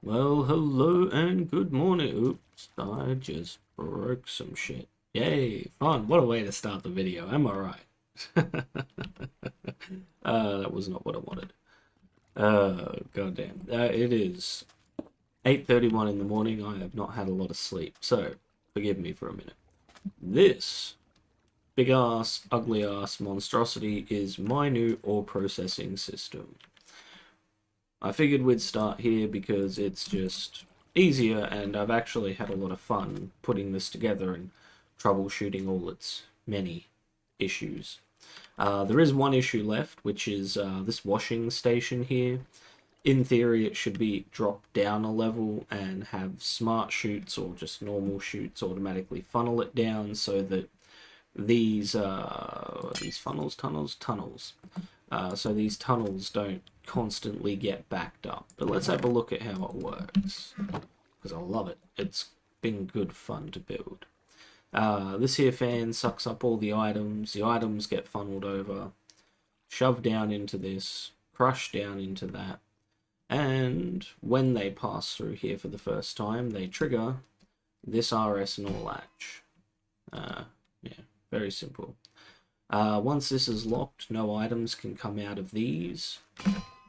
Well, hello and good morning. Oops, I just broke some shit. Yay, fun. What a way to start the video. Am I right? That was not what I wanted. Goddamn. It is 8:31 in the morning. I have not had a lot of sleep, so forgive me for a minute. This big ass, ugly ass monstrosity is my new ore processing system. I figured we'd start here because it's just easier and I've actually had a lot of fun putting this together and troubleshooting all its many issues. There is one issue left, which is this washing station here. In theory, it should be dropped down a level and have smart chutes or just normal chutes automatically funnel it down so that these tunnels, so these tunnels don't constantly get backed up. But let's have a look at how it works, because I love it. It's been good fun to build. This here fan sucks up all the items get funneled over, shoved down into this, crushed down into that, and when they pass through here for the first time, they trigger this RS NOR latch. Yeah, very simple. Once this is locked, no items can come out of these,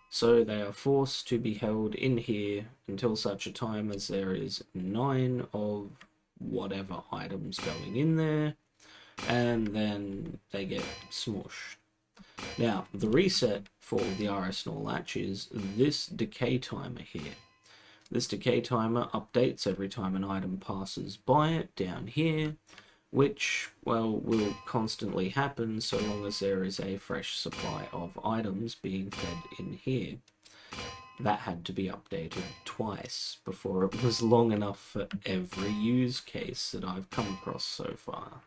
so they are forced to be held in here until such a time as there is 9 of whatever items going in there, and then they get smushed. Now, the reset for the RS NOR latch is this decay timer here. This decay timer updates every time an item passes by it down here, which, well, will constantly happen so long as there is a fresh supply of items being fed in here. That had to be updated twice before it was long enough for every use case that I've come across so far.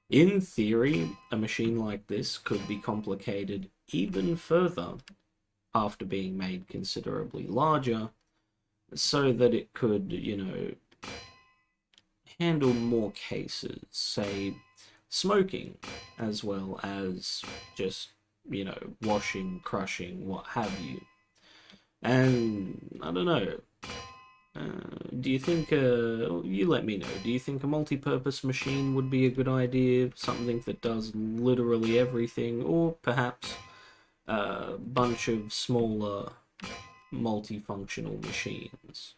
In theory, a machine like this could be complicated even further after being made considerably larger, so that it could, handle more cases, say smoking, as well as just, washing, crushing, what have you. And I don't know. Do you think, you let me know, do you think a multi-purpose machine would be a good idea? Something that does literally everything, or perhaps a bunch of smaller multifunctional machines?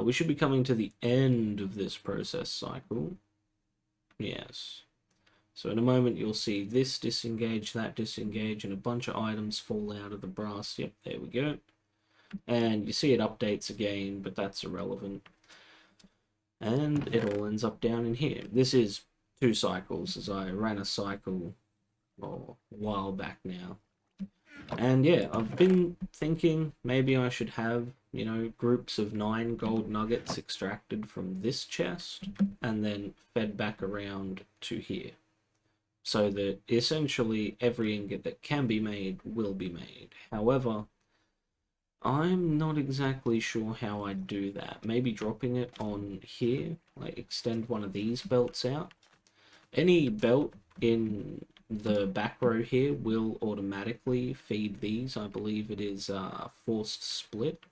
We should be coming to the end of this process cycle. Yes. So in a moment you'll see this disengage, that disengage, and a bunch of items fall out of the brass. Yep, there we go. And you see it updates again, but that's irrelevant. And it all ends up down in here. This is 2 cycles, as I ran a cycle a while back now. And yeah, I've been thinking maybe I should have, groups of 9 gold nuggets extracted from this chest and then fed back around to here. So that essentially every ingot that can be made will be made. However, I'm not exactly sure how I'd do that. Maybe dropping it on here, like extend one of these belts out. Any belt in the back row here will automatically feed these. I believe it is forced split.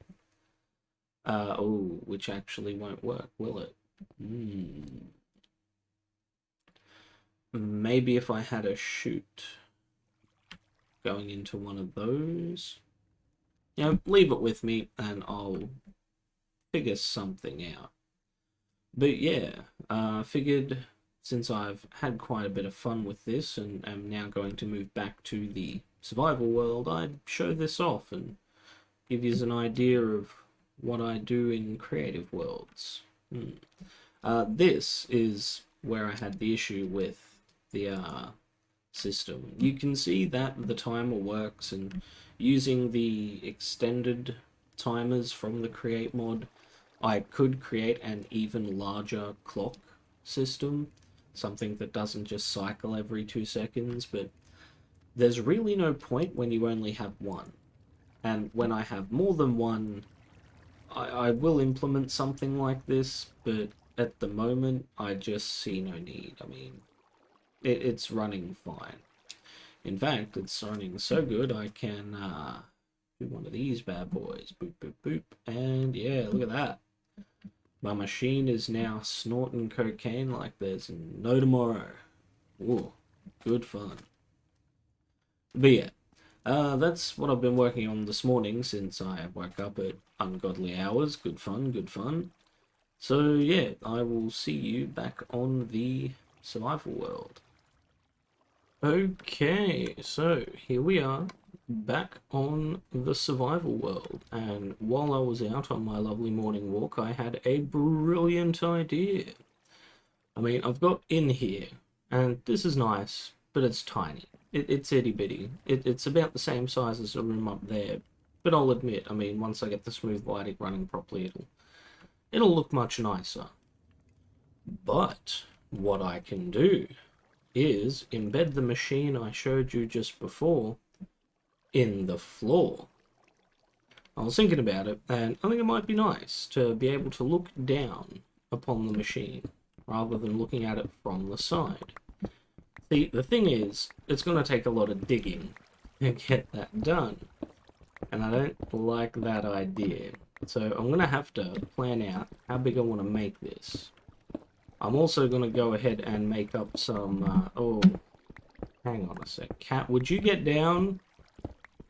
Oh, which actually won't work, will it? Maybe if I had a chute going into one of those. Leave it with me and I'll figure something out. But yeah, figured since I've had quite a bit of fun with this and am now going to move back to the survival world, I'd show this off and give you an idea of what I do in creative worlds. This is where I had the issue with the system. You can see that the timer works, and using the extended timers from the create mod, I could create an even larger clock system, something that doesn't just cycle every 2 seconds, but there's really no point when you only have one. And when I have more than one, I will implement something like this, but at the moment, I just see no need. I mean, it's running fine. In fact, it's running so good I can do one of these bad boys. Boop, boop, boop. And yeah, look at that. My machine is now snorting cocaine like there's no tomorrow. Ooh, good fun. But yeah, that's what I've been working on this morning since I woke up at ungodly hours. Good fun, good fun. So yeah, I will see you back on the survival world. Okay, so here we are, back on the survival world, and while I was out on my lovely morning walk, I had a brilliant idea. I mean, I've got in here, and this is nice, but it's tiny. It's itty bitty. It's about the same size as the room up there, but I'll admit, I mean, once I get the smooth lighting running properly, it'll look much nicer. But what I can do is embed the machine I showed you just before in the floor. I was thinking about it, and I think it might be nice to be able to look down upon the machine rather than looking at it from the side. See, the thing is, it's going to take a lot of digging to get that done, and I don't like that idea. So I'm going to have to plan out how big I want to make this. I'm also going to go ahead and make up some, oh, hang on a sec. Cat, would you get down?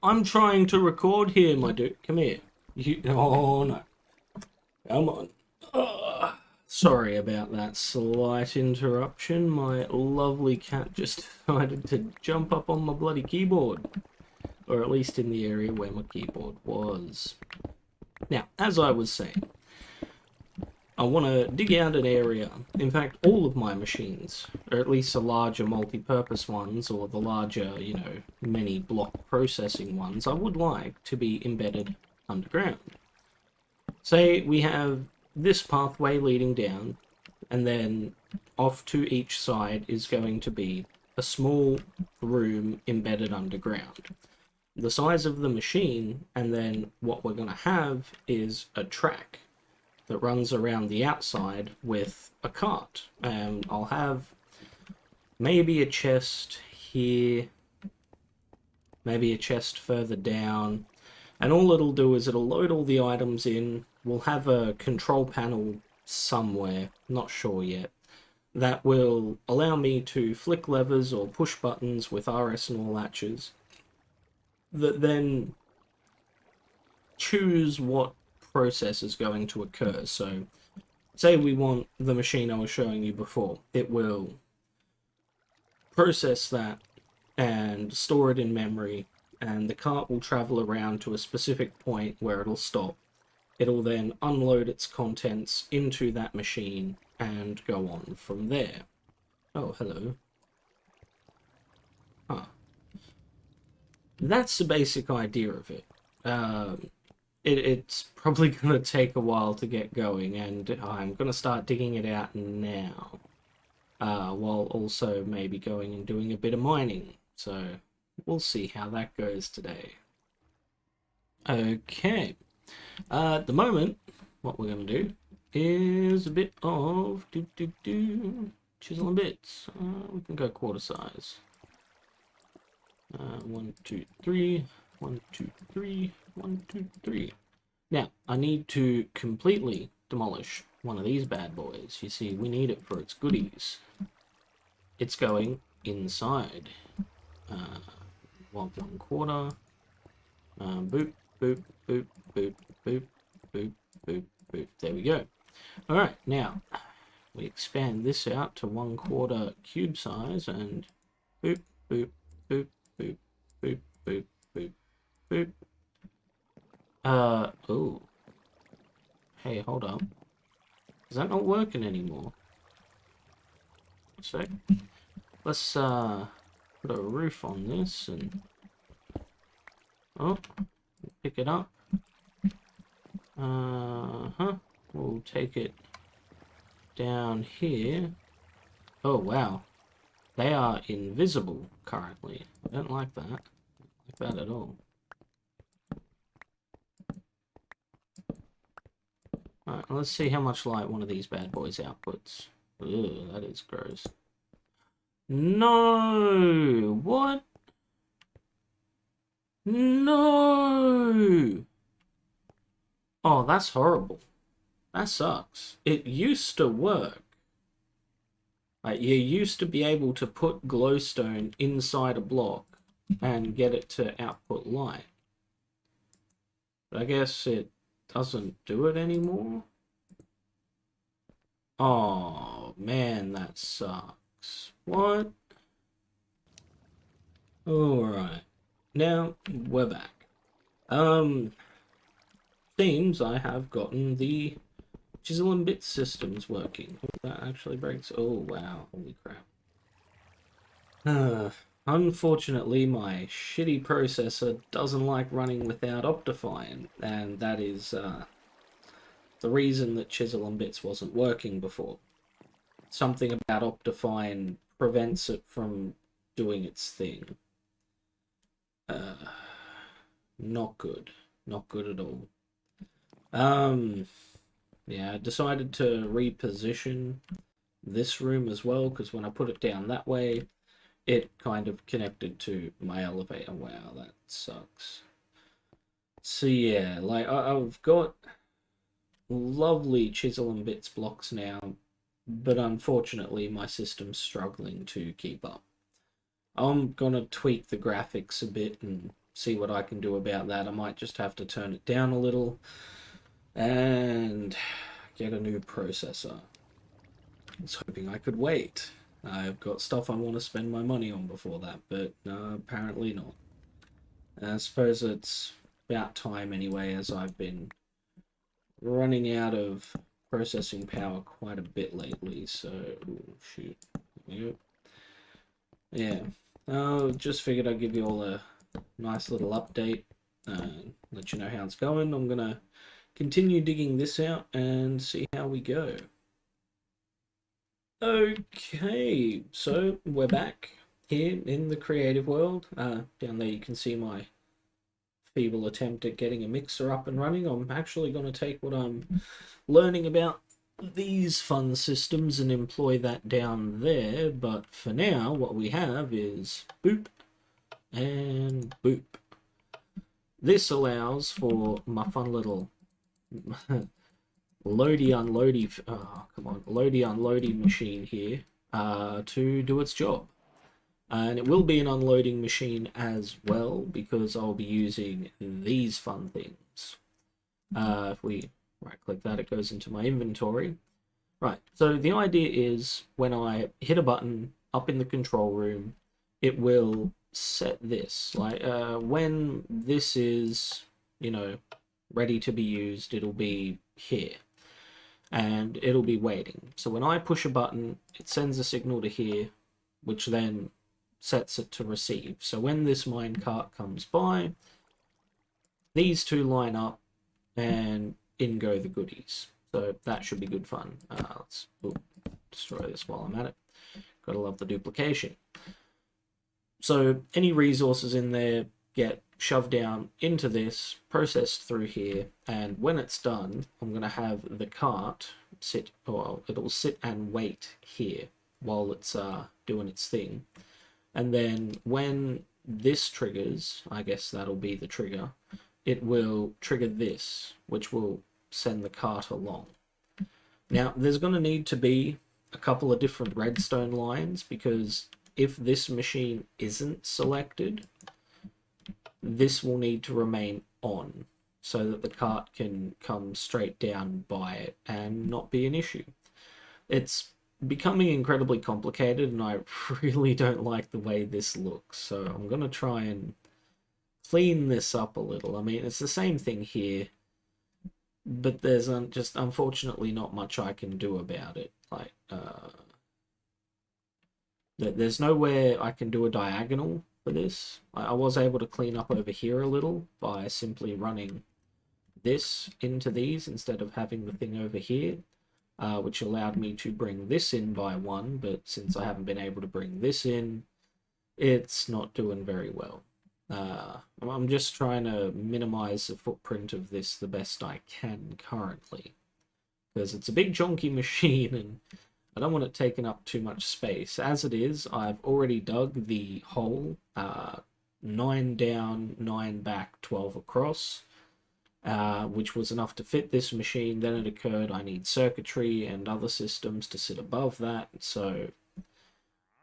I'm trying to record here, my dude. Come here. Oh, no. Come on. Sorry about that slight interruption. My lovely cat just decided to jump up on my bloody keyboard. Or at least in the area where my keyboard was. Now, as I was saying, I want to dig out an area. In fact, all of my machines, or at least the larger multi-purpose ones, or the larger, many block processing ones, I would like to be embedded underground. Say we have this pathway leading down, and then off to each side is going to be a small room embedded underground. The size of the machine, and then what we're going to have is a track that runs around the outside with a cart. And I'll have maybe a chest here, maybe a chest further down, and all it'll do is it'll load all the items in. We'll have a control panel somewhere, not sure yet, that will allow me to flick levers or push buttons with RS and all latches that then choose what process is going to occur. So say we want the machine I was showing you before, it will process that and store it in memory, and the cart will travel around to a specific point where it'll stop. It'll then unload its contents into that machine and go on from there. Oh, hello. Huh. That's the basic idea of it. It's probably going to take a while to get going, and I'm going to start digging it out now, while also maybe going and doing a bit of mining. So we'll see how that goes today. Okay, at the moment, what we're going to do is a bit of chisel and bits. We can go quarter size. 1, 2, 3. 1, 2, 3. 1, 2, 3. Now, I need to completely demolish one of these bad boys. You see, we need it for its goodies. It's going inside. 1 1/4. Boop, boop, boop, boop, boop, boop, boop, boop. There we go. Alright, now, we expand this out to 1/4 cube size, and boop, boop, boop, boop, boop, boop, boop, boop. Oh. Hey, hold up. Is that not working anymore? So, let's, put a roof on this and... Oh, pick it up. We'll take it down here. Oh, wow. They are invisible currently. I don't like that. I don't like that at all. Alright, let's see how much light one of these bad boys outputs. Ugh, that is gross. No! What? No! Oh, that's horrible. That sucks. It used to work. Like, you used to be able to put glowstone inside a block and get it to output light. But I guess it doesn't do it anymore. Oh, man, that sucks. What? Alright. Now, we're back. Seems I have gotten the Chisel and Bit systems working. That actually breaks. Oh, wow. Holy crap. Unfortunately, my shitty processor doesn't like running without Optifine, and that is the reason that Chisel and Bits wasn't working before. Something about Optifine prevents it from doing its thing. Not good. Not good at all. Yeah, I decided to reposition this room as well, because when I put it down that way, it kind of connected to my elevator. Wow, that sucks. So yeah, like I've got lovely Chisel and Bits blocks now, but unfortunately my system's struggling to keep up. I'm gonna tweak the graphics a bit and see what I can do about that. I might just have to turn it down a little and get a new processor. I was hoping I could wait. I've got stuff I want to spend my money on before that, but apparently not. I suppose it's about time anyway, as I've been running out of processing power quite a bit lately, so... Ooh, shoot. Yep. Yeah. Just figured I'd give you all a nice little update, let you know how it's going. I'm gonna continue digging this out and see how we go. Okay, so we're back here in the creative world. Down there you can see my feeble attempt at getting a mixer up and running. I'm actually going to take what I'm learning about these fun systems and employ that down there, but for now what we have is boop and boop. This allows for my fun little loady unloady, loady unloading machine here to do its job. And it will be an unloading machine as well, because I'll be using these fun things. If we right click that, it goes into my inventory. Right, so the idea is when I hit a button up in the control room, it will set this. Like when this is, ready to be used, it'll be here. And it'll be waiting. So when I push a button, it sends a signal to here, which then sets it to receive. So when this minecart comes by, these two line up and in go the goodies. So that should be good fun. Let's destroy this while I'm at it. Gotta love the duplication. So any resources in there get shoved down into this, processed through here, and when it's done, I'm going to have the cart sit, or it'll sit and wait here while it's doing its thing. And then when this triggers, I guess that'll be the trigger, it will trigger this, which will send the cart along. Now, there's going to need to be a couple of different redstone lines, because if this machine isn't selected, this will need to remain on so that the cart can come straight down by it and not be an issue. It's becoming incredibly complicated, and I really don't like the way this looks, so I'm going to try and clean this up a little. I mean, it's the same thing here, but there's just unfortunately not much I can do about it. Like, there's nowhere I can do a diagonal for this. I was able to clean up over here a little by simply running this into these instead of having the thing over here, which allowed me to bring this in by one, but since I haven't been able to bring this in, it's not doing very well. I'm just trying to minimize the footprint of this the best I can currently, because it's a big chunky machine and I don't want it taking up too much space. As it is, I've already dug the hole 9 down, 9 back, 12 across, which was enough to fit this machine. Then it occurred I need circuitry and other systems to sit above that, so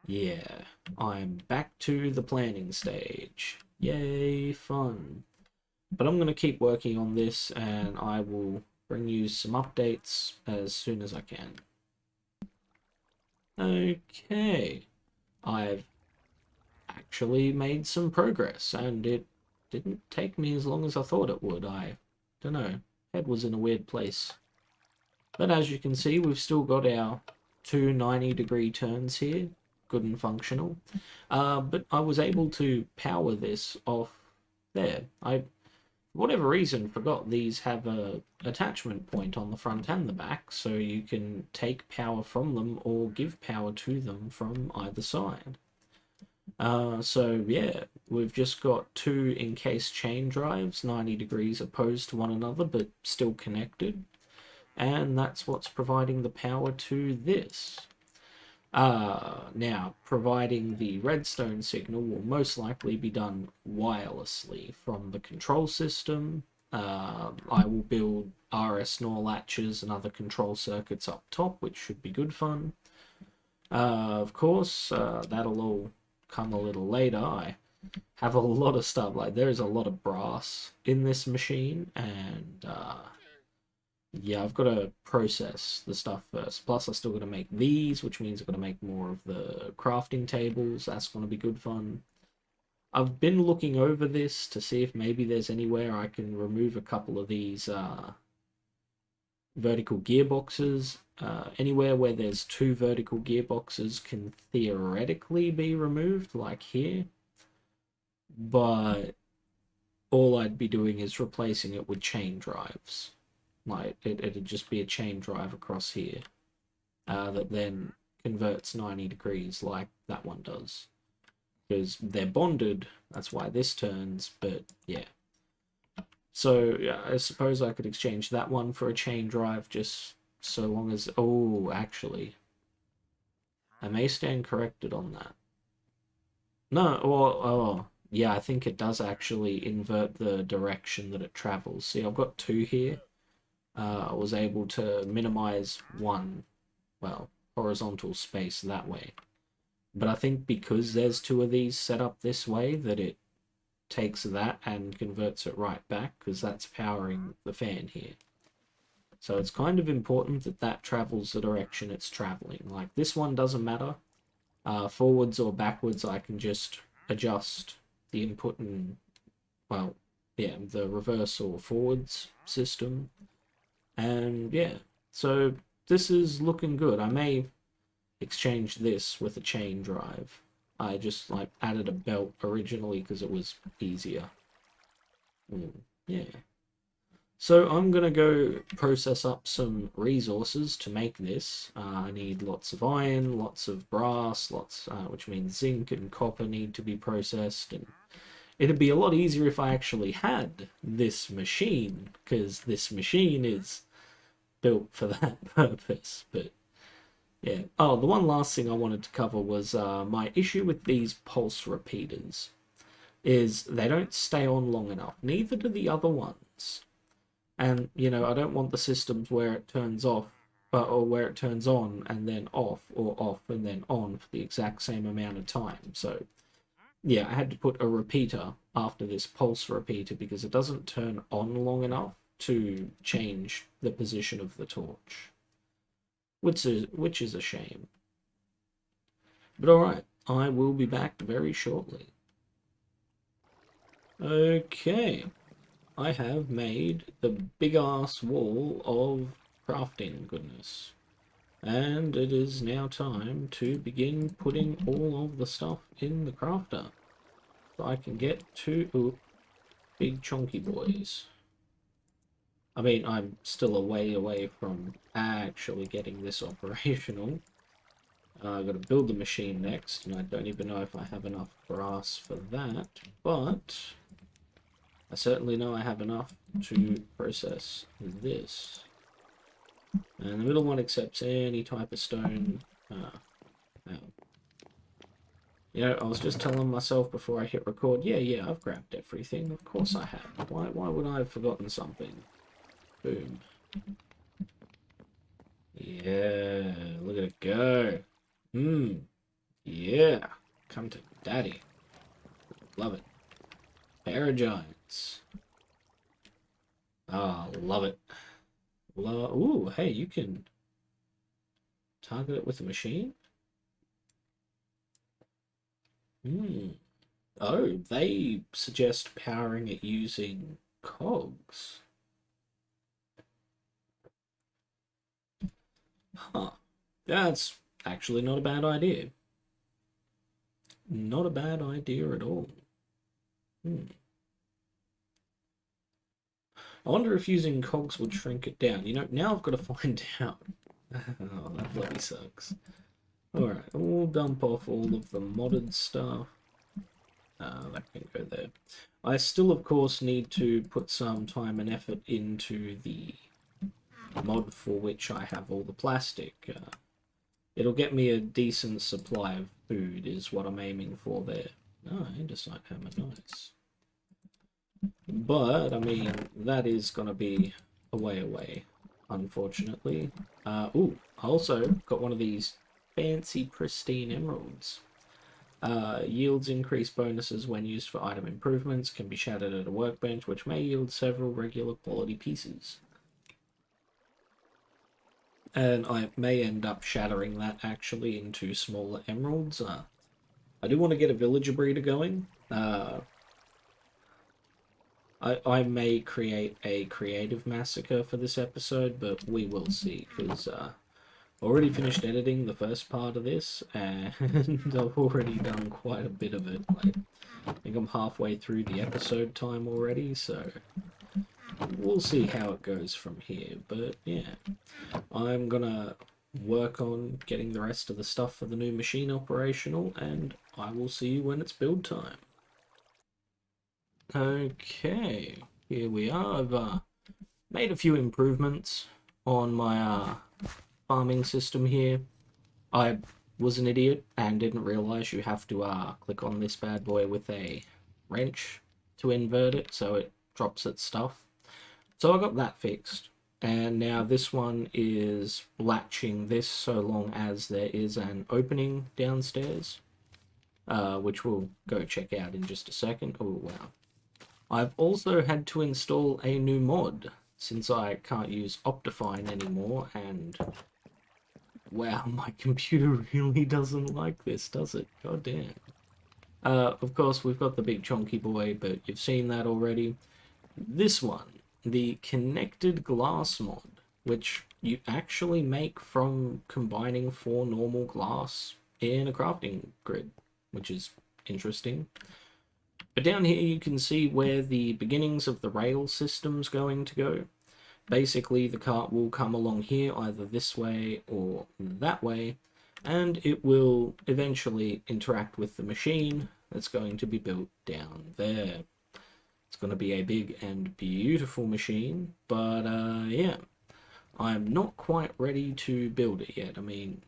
yeah, I'm back to the planning stage. Yay, fun. But I'm going to keep working on this, and I will bring you some updates as soon as I can. Okay, I've actually made some progress, and it didn't take me as long as I thought it would. I don't know, head was in a weird place. But as you can see, we've still got our two 90-degree turns here, good and functional. But I was able to power this off there. I, for whatever reason, forgot these have a attachment point on the front and the back, so you can take power from them or give power to them from either side. So yeah, we've just got two encased chain drives, 90 degrees opposed to one another, but still connected. And that's what's providing the power to this. Now, providing the redstone signal will most likely be done wirelessly from the control system. I will build RS NOR latches and other control circuits up top, which should be good fun. Of course, that'll all come a little later. I have a lot of stuff, like there's a lot of brass in this machine, and yeah, I've got to process the stuff first. Plus, I still got to make these, which means I've got to make more of the crafting tables. That's going to be good fun. I've been looking over this to see if maybe there's anywhere I can remove a couple of these vertical gearboxes. Anywhere where there's two vertical gearboxes can theoretically be removed, like here. But all I'd be doing is replacing it with chain drives. Like, it'd just be a chain drive across here that then converts 90 degrees like that one does. Because they're bonded, that's why this turns, but yeah. So yeah, I suppose I could exchange that one for a chain drive just so long as... Oh, actually, I may stand corrected on that. No, or... Oh, yeah, I think it does actually invert the direction that it travels. See, I've got two here. I was able to minimize one, well, horizontal space that way. But I think because there's two of these set up this way, that it takes that and converts it right back, because that's powering the fan here. So it's kind of important that that travels the direction it's traveling. Like, this one doesn't matter. Forwards or backwards, I can just adjust the input and, well, yeah, the reverse or forwards system. And yeah, so this is looking good. I may exchange this with a chain drive. I just like added a belt originally because it was easier. Yeah. So I'm gonna go process up some resources to make this. I need lots of iron, lots of brass, which means zinc and copper need to be processed, and it'd be a lot easier if I actually had this machine, because this machine is built for that purpose. But yeah. Oh, the one last thing I wanted to cover was my issue with these pulse repeaters is they don't stay on long enough. Neither do the other ones. And, you know, I don't want the systems where it turns off, or where it turns on and then off, or off and then on for the exact same amount of time. So yeah, I had to put a repeater after this pulse repeater because it doesn't turn on long enough to change the position of the torch, which is a shame. But alright, I will be back very shortly. Okay, I have made the big-ass wall of crafting goodness. And it is now time to begin putting all of the stuff in the crafter. So I can get to big chunky boys. I mean, I'm still a way away from actually getting this operational. I've got to build the machine next, and I don't even know if I have enough brass for that, but I certainly know I have enough to process this. And the middle one accepts any type of stone. You know, I was just telling myself before I hit record, yeah, I've grabbed everything. Of course I have. Why would I have forgotten something? Boom. Yeah, look at it go. Yeah. Come to daddy. Love it. Paragiants. Ah, love it. Ooh, hey, you can target it with a machine? Oh, they suggest powering it using cogs. Huh. That's actually not a bad idea. Not a bad idea at all. I wonder if using cogs would shrink it down. You know, now I've got to find out. Oh, that bloody sucks. Alright, we'll dump off all of the modded stuff. That can go there. I still, of course, need to put some time and effort into the mod for which I have all the plastic. It'll get me a decent supply of food is what I'm aiming for there. Oh, andesite hammer, nice. But, I mean, that is going to be a way away, unfortunately. Ooh, I also got one of these fancy pristine emeralds. Yields increase bonuses when used for item improvements, can be shattered at a workbench, which may yield several regular quality pieces. And I may end up shattering that actually into smaller emeralds. I do want to get a villager breeder going. I may create a creative massacre for this episode, but we will see, because already finished editing the first part of this, and I've already done quite a bit of it. Like, I think I'm halfway through the episode time already, so we'll see how it goes from here. But yeah, I'm gonna work on getting the rest of the stuff for the new machine operational, and I will see you when it's build time. Okay, here we are. I've made a few improvements on my farming system here. I was an idiot and didn't realize you have to click on this bad boy with a wrench to invert it so it drops its stuff. So I got that fixed. And now this one is latching this so long as there is an opening downstairs, which we'll go check out in just a second. Oh, wow. I've also had to install a new mod since I can't use Optifine anymore, and wow, my computer really doesn't like this, does it? God damn. Of course, we've got the big chonky boy, but you've seen that already. This one, the Connected Glass mod, which you actually make from combining 4 normal glass in a crafting grid, which is interesting. But down here you can see where the beginnings of the rail system's going to go. Basically, the cart will come along here, either this way or that way, and it will eventually interact with the machine that's going to be built down there. It's going to be a big and beautiful machine, but yeah, I'm not quite ready to build it yet. I mean,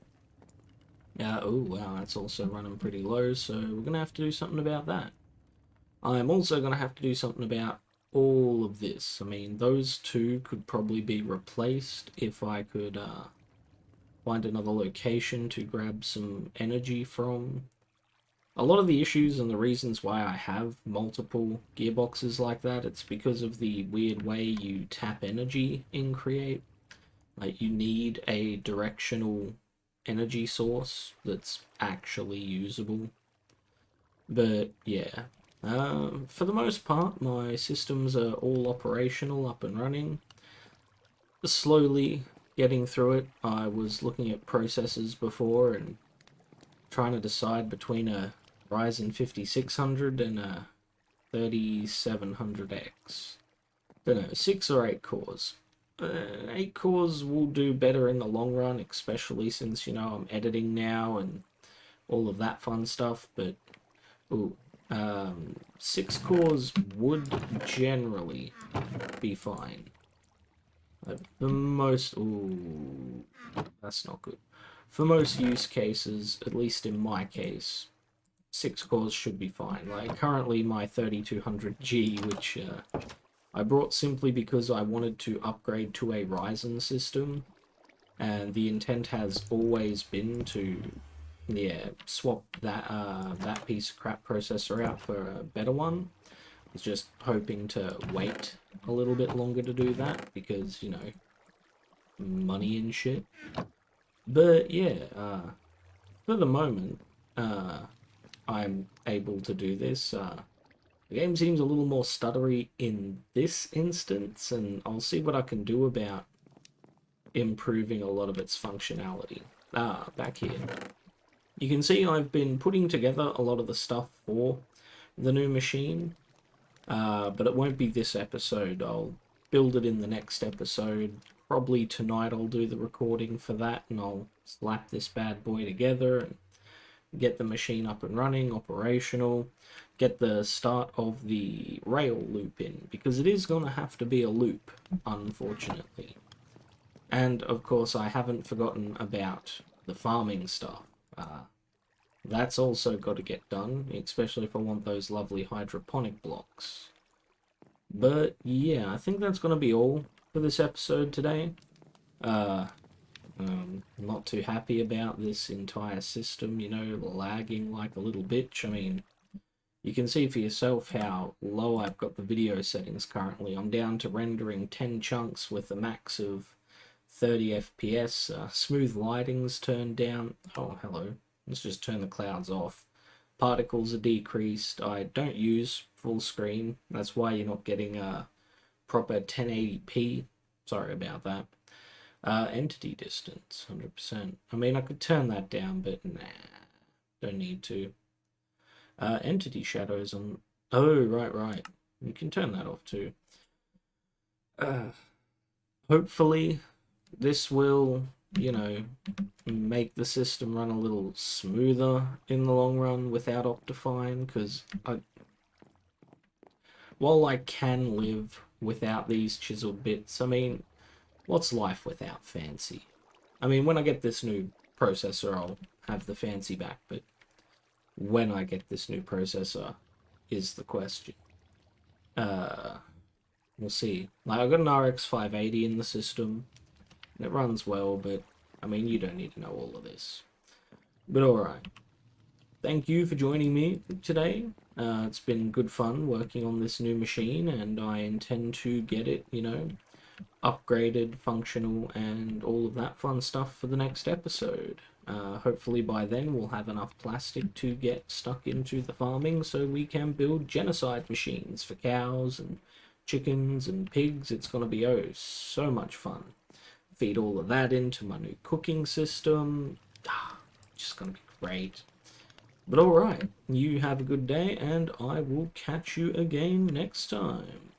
oh wow, that's also running pretty low, so we're going to have to do something about that. I'm also going to have to do something about all of this. I mean, those two could probably be replaced if I could find another location to grab some energy from. A lot of the issues and the reasons why I have multiple gearboxes like that, it's because of the weird way you tap energy in Create. Like, you need a directional energy source that's actually usable. But yeah, for the most part, my systems are all operational, up and running. Slowly getting through it. I was looking at processors before and trying to decide between a Ryzen 5600 and a 3700X. Don't know, 6 or 8 cores. 8 cores will do better in the long run, especially since, you know, I'm editing now and all of that fun stuff, but ooh, 6 cores would generally be fine. The most... Ooh, that's not good. For most use cases, at least in my case, 6 cores should be fine. Like, currently my 3200G, which I brought simply because I wanted to upgrade to a Ryzen system, and the intent has always been to, yeah, swap that piece of crap processor out for a better one. I was just hoping to wait a little bit longer to do that, because, you know, money and shit. But yeah, for the moment, I'm able to do this. The game seems a little more stuttery in this instance, and I'll see what I can do about improving a lot of its functionality. Back here. You can see I've been putting together a lot of the stuff for the new machine, but it won't be this episode. I'll build it in the next episode. Probably tonight I'll do the recording for that, and I'll slap this bad boy together and get the machine up and running, operational, get the start of the rail loop in, because it is going to have to be a loop, unfortunately. And, of course, I haven't forgotten about the farming stuff. That's also got to get done, especially if I want those lovely hydroponic blocks. But, yeah, I think that's going to be all for this episode today. I'm not too happy about this entire system, you know, lagging like a little bitch. I mean, you can see for yourself how low I've got the video settings currently. I'm down to rendering 10 chunks with a max of 30 FPS. Smooth lighting's turned down. Oh, hello. Let's just turn the clouds off. Particles are decreased. I don't use full screen. That's why you're not getting a proper 1080p. Sorry about that. Entity distance, 100%. I mean, I could turn that down, but nah, don't need to. Entity shadows on... Oh, right. You can turn that off too. Hopefully, this will, you know, make the system run a little smoother in the long run without Optifine, because while I can live without these chiseled bits, I mean, what's life without fancy? I mean, when I get this new processor, I'll have the fancy back, but when I get this new processor is the question. We'll see. Like, I've got an RX 580 in the system, and it runs well, but, I mean, you don't need to know all of this. But alright. Thank you for joining me today. It's been good fun working on this new machine, and I intend to get it, you know, upgraded, functional, and all of that fun stuff for the next episode. Hopefully by then we'll have enough plastic to get stuck into the farming so we can build genocide machines for cows and chickens and pigs. It's going to be so much fun. Feed all of that into my new cooking system. Just going to be great. But alright, you have a good day, and I will catch you again next time.